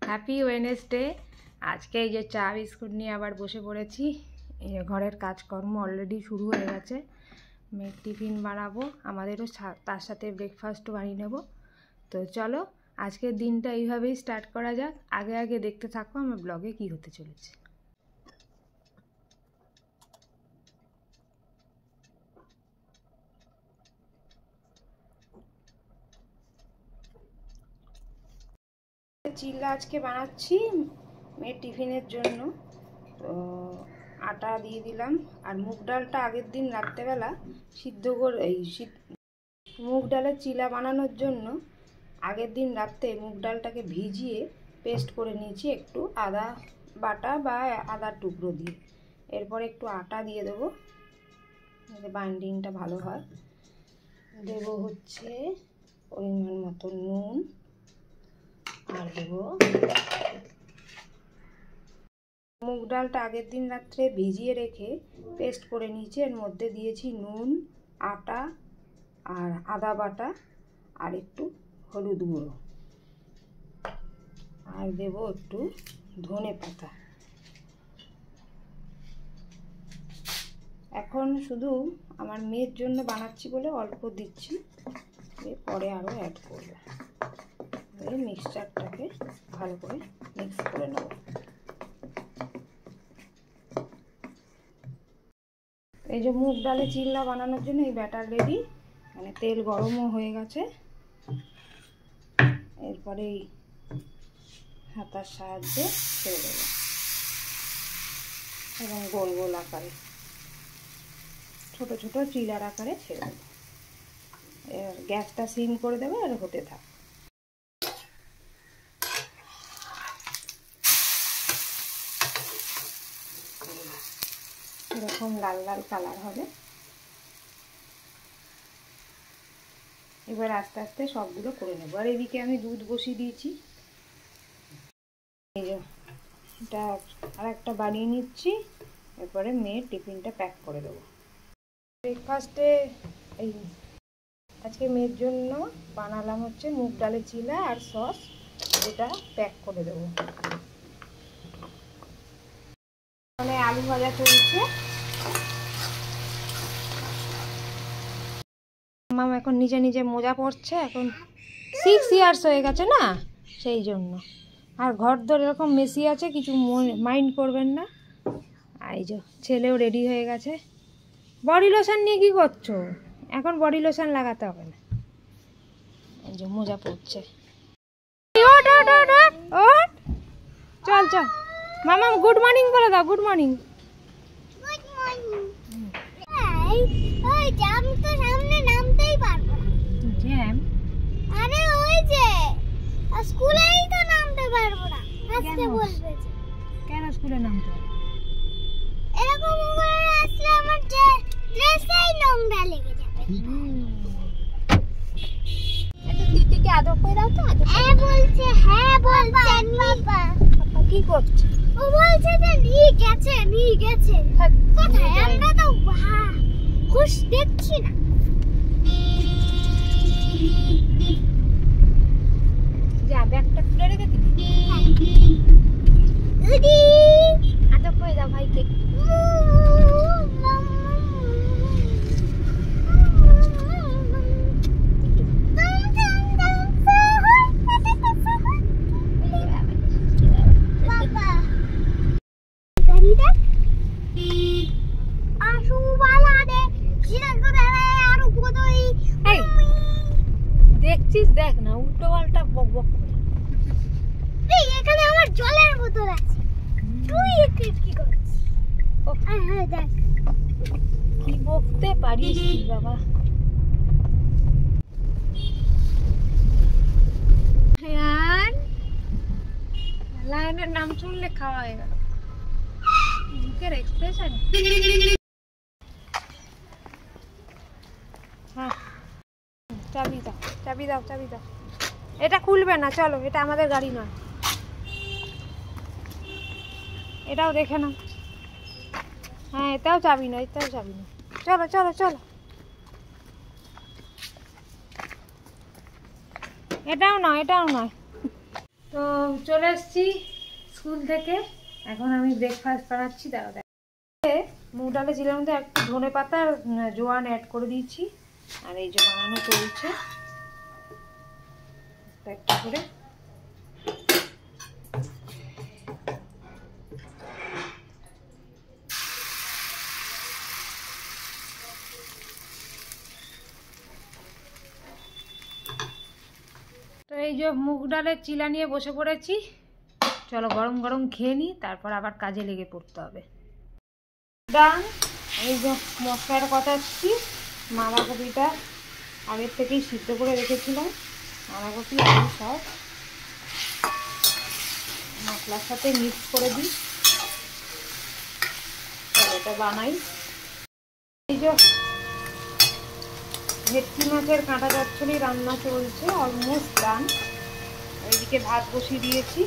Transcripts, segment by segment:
Happy Wednesday. আজকে এই যে চা বিস্কুট নিয়ে আবার বসে পড়েছি। এই যে ঘরের কাজকর্ম অলরেডি শুরু হয়ে গেছে। মেয়ের টিফিন বানাবো, আমাদেরও তার সাথে ব্রেকফাস্টও বানিয়ে নেব। তো চলো আজকের দিনটা এইভাবেই স্টার্ট করা যাক। আগে আগে দেখতে থাকো আমার ব্লগে কি হতে চলেছে। চিল্লা আজকে বানাচ্ছি মেয়ের টিফিনের জন্য। তো আটা দিয়ে দিলাম, আর মুগ ডালটা আগের দিন রাত্রেবেলা সিদ্ধ করে মুগ ডালের চিলা বানানোর জন্য আগের দিন রাত্রে মুগ ডালটাকে ভিজিয়ে পেস্ট করে নিয়েছি একটু আদা বাটা বা আদার টুকরো দিয়ে। এরপর একটু আটা দিয়ে দেবো যাতে বাইন্ডিংটা ভালো হয়। দেবো হচ্ছে পরিমাণ মতো নুন, আর দেবো মুগ ডালটা আগের দিন রাত্রে ভিজিয়ে রেখে পেস্ট করে নিয়েছি। এর মধ্যে দিয়েছি নুন, আটা আর আদা বাটা আর একটু হলুদ গুঁড়ো, আর দেবো একটু ধনে পাতা। এখন শুধু আমার মেয়ের জন্য বানাচ্ছি বলে অল্প দিচ্ছি, পরে আরও অ্যাড করবো। এই মিক্সচারটাকে ভালো করে মিক্স করে নেব। এই যে মুগ ডালে চিল্লা বানানোর জন্য এই ব্যাটার রেডি, মানে তেল গরমও হয়ে গেছে। এরপরে এই হাতার সাহায্যে ছেড়ে দেবো এবং গোল গোল আকারে ছোট ছোট চিলার আকারে ছেড়ে দেবো। গ্যাসটা সিম করে দেবো আর হতে থাক। এরকম লাল লাল কালার হবে। এবার আস্তে আস্তে সবগুলো করে নেব। আর এদিকে আমি দুধ বসিয়ে দিয়েছি। এই যে এটা আর একটা বানিয়ে নিচ্ছি, এরপরে মেয়ের টিফিনটা প্যাক করে দেবো। ব্রেকফাস্টে এই আজকে মেয়ের জন্য বানালাম হচ্ছে মুগ ডালের চিলা আর সস, এটা প্যাক করে দেবো। মানে আলু ভাজা চলছে। মামা এখন নিজে নিজে মোজা পড়ছে, এখন 6 ইয়ার্স হয়ে গেছে না, সেই জন্য। আর ঘর ধরে এরকম মেসি আছে, কিছু মাইন্ড করবেন না। এই যে ছেলেও রেডি হয়ে গেছে। বডি লোশন নিয়ে কি করছো? এখন বডি লোশন লাগাতে হবে না। এই যে মোজা পড়ছে। চল চল মামা, গুড মর্নিং বলে দাও। Good morning. আমি তো সামনে নামতেই পারবো না। জ্যাম? আরে ওই যে স্কুলেই তো নামতে পারবো না। আজকে বলবে যে কেন স্কুলে নামতে হবে? এরকম করে আসলে আমার ড্রেসেই নোংরা লেগে যাবে। এটা দিদিকে আদর করে দাও তো। হ্যাঁ বলছে, হ্যাঁ বলছে। বাবা পাপা কি করছে? ও বলছে যে নিয়ে গেছে। কোথায়? আমরা তো খুশ দেখছি না। যা ব্যাগটা খুলে রেখে দিবি। দিদি আদর করে দাও ভাইকে। দেখছিস? দেখ না, উল্টো পাল্টা বক বক করে। এখানে আমার জলের বোতল আছে, তুই কি করছিস? হ্যাঁ দেখ কি বকতে পারিস বাবা। লায়নের নাম শুনলে খাওয়া হয়ে গেল। মুখের এক্সপ্রেশন। হ্যাঁ চাবি দাও, চাবি দাও, চাবি দাও। এটা খুলবে না, চলো, এটা আমাদের গাড়ি নয়। এটাও দেখে নাও। হ্যাঁ এটাও চাবি না, এটাও চাবি না। চলো চলো চলো। এটাও নয়, এটাও নয়। তো চলে এসেছি স্কুল থেকে, এখন আমি ব্রেকফাস্ট বানাচ্ছি। দাঁড়া মুগ ডালে চিলের মধ্যে একটু ধনে পাতা আর জোয়ান অ্যাড করে দিয়েছি, আর এই যে বানানো চলছে একটা করে। তো এই যে মুগ ডালের চিলা নিয়ে বসে পড়েছি, চলো গরম গরম খেয়ে নিই, তারপর আবার কাজে লেগে পড়তে হবে। ডান, এই যে মশলাটা কষাচ্ছি। বাঁধাকপিটা আগের থেকেই সিদ্ধ করে রেখেছিলাম, বাঁধাকপি আলু সব মশলার সাথে মিক্স করে দিই। চলো এটা বানাই। এই যে ভেটকি মাছের কাঁটা চচ্চড়ি রান্না চলছে, অলমোস্ট ডান। এইদিকে ভাত বসিয়ে দিয়েছি।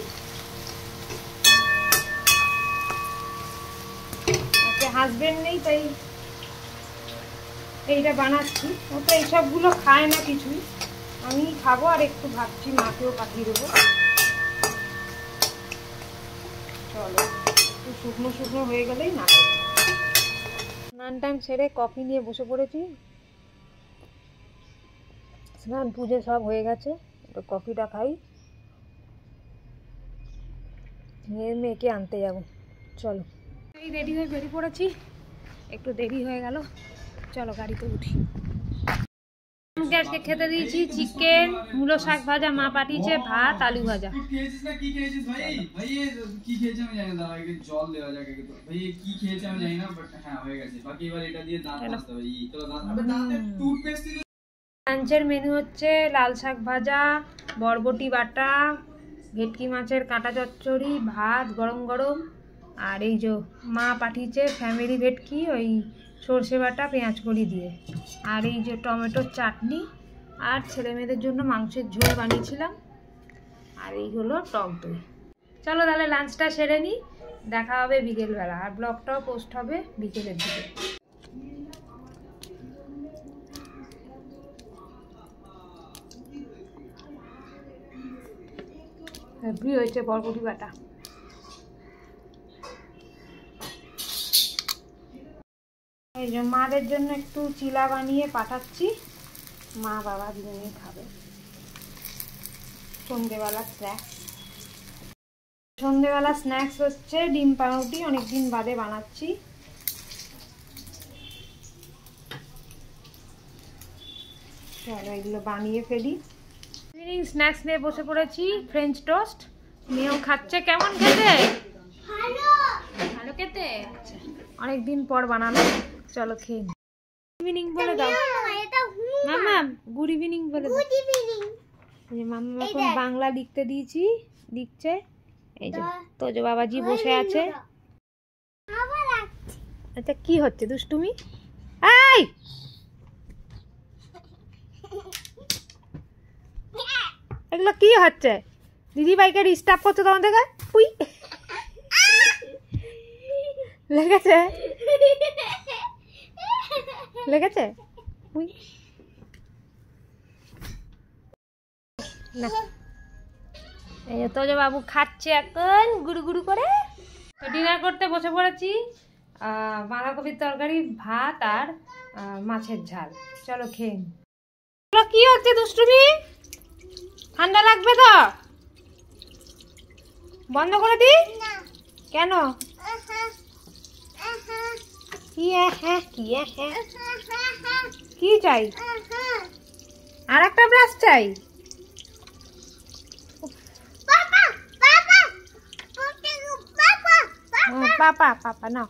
হাজবেন্ড নেই তাই এইটা বানাচ্ছি। ও তো এইসবগুলো খায় না কিছুই, আমি খাবো। আর একটু ভাবছি মাকেও পাঠিয়ে দেবো। চলো একটু শুকনো শুকনো হয়ে গেলেই না। স্নান টান ছেড়ে কফি নিয়ে বসে পড়েছি। স্নান পুজো সব হয়ে গেছে, একটু কফিটা খাই, মেয়েকে আনতে যাবো। চলো এই রেডি হয়ে বেরিয়ে পড়েছি, একটু দেরি হয়ে গেল। চলো গাড়িতে উঠি। আজকে খেতে দিয়েছি চিকেন, মূলো শাক ভাজা, মা পাঠিয়েছে ভাত আলু ভাজা। লাঞ্চের মেনু হচ্ছে লাল শাক ভাজা, বরবটি বাটা, ভেটকি মাছের কাঁটা চচ্চড়ি, ভাত গরম গরম, আর এই যে মা পাঠিয়েছে ফ্যামিলি ভেটকি, ওই সর্ষে বাটা পেঁয়াজ কলি দিয়ে, আর এই যে টমেটোর চাটনি, আর ছেলে মেয়েদের জন্য মাংসের ঝোল বানিয়েছিলাম, আর এই হলো টক দই। চলো তাহলে লাঞ্চটা সেরে নিই, দেখা হবে বিকেলবেলা, আর ব্লগটাও পোস্ট হবে বিকেলের দিকে। হেভি হয়েছে বরবটি বাটা। এই যে মাদের জন্য একটু চিলা বানিয়ে পাঠাচ্ছি, মা বাবা দুজনেই খাবে। সন্ধেবেলা স্ন্যাক্স হচ্ছে ডিম পাউরুটি, অনেকদিন বাদে বানাচ্ছি। চলো এগুলো বানিয়ে ফেলি। ইভিনিং স্ন্যাক্স নিয়ে বসে পড়েছি, ফ্রেঞ্চ টোস্ট। মেয়েও খাচ্ছে। কেমন খেতে? ভালো খেতে। আচ্ছা, অনেকদিন পর বানানো, চলো খেয়ে নি। ইভিনিং বলে দাও মামা, গুড ইভিনিং বলে দাও। মামা এখন বাংলা লিখতে দিয়েছি, লিখছে। এই যে তোজো বাবাজি বসে আছে। আচ্ছা কি হচ্ছে দুষ্টুমি? এই এগুলো কি হচ্ছে? দিদি ভাইকে ডিস্টার্ব করছো তোমাদের? উই লেগেছে, লেগেছে। উই না, এই যে তোজো বাবু খাচ্ছে এখন গুড়ু গুড়ু করে। তো ডিনার করতে বসে পড়েছি, বাঁধাকপির তরকারি, ভাত আর মাছের ঝাল। চলো খেয়ে নি। কি হচ্ছে দুষ্টুমি? ঠান্ডা লাগবে তো, বন্ধ করে দি। কেন? কি চাই? আর একটা ব্রাশ চাই। পাপা পাপা না,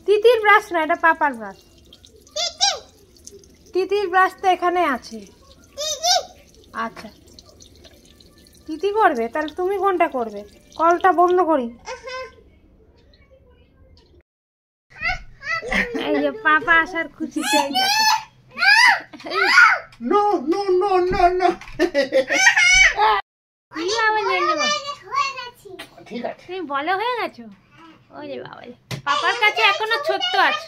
তিতির ব্রাশ না, এটা পাপার ব্রাশ। তিতির ব্রাশ তো এখানে আছে। আচ্ছা তিতি করবে, তাহলে তুমি কোনটা করবে? কলটা বন্ধ করি। এই যে পাপা আসার খুশিতে তুমি বলো হয়ে গেছো? ওই যে বাবা, পাপার কাছে এখনো ছোট্ট আছো,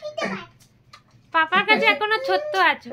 পাপার কাছে এখনো ছোট্ট আছো।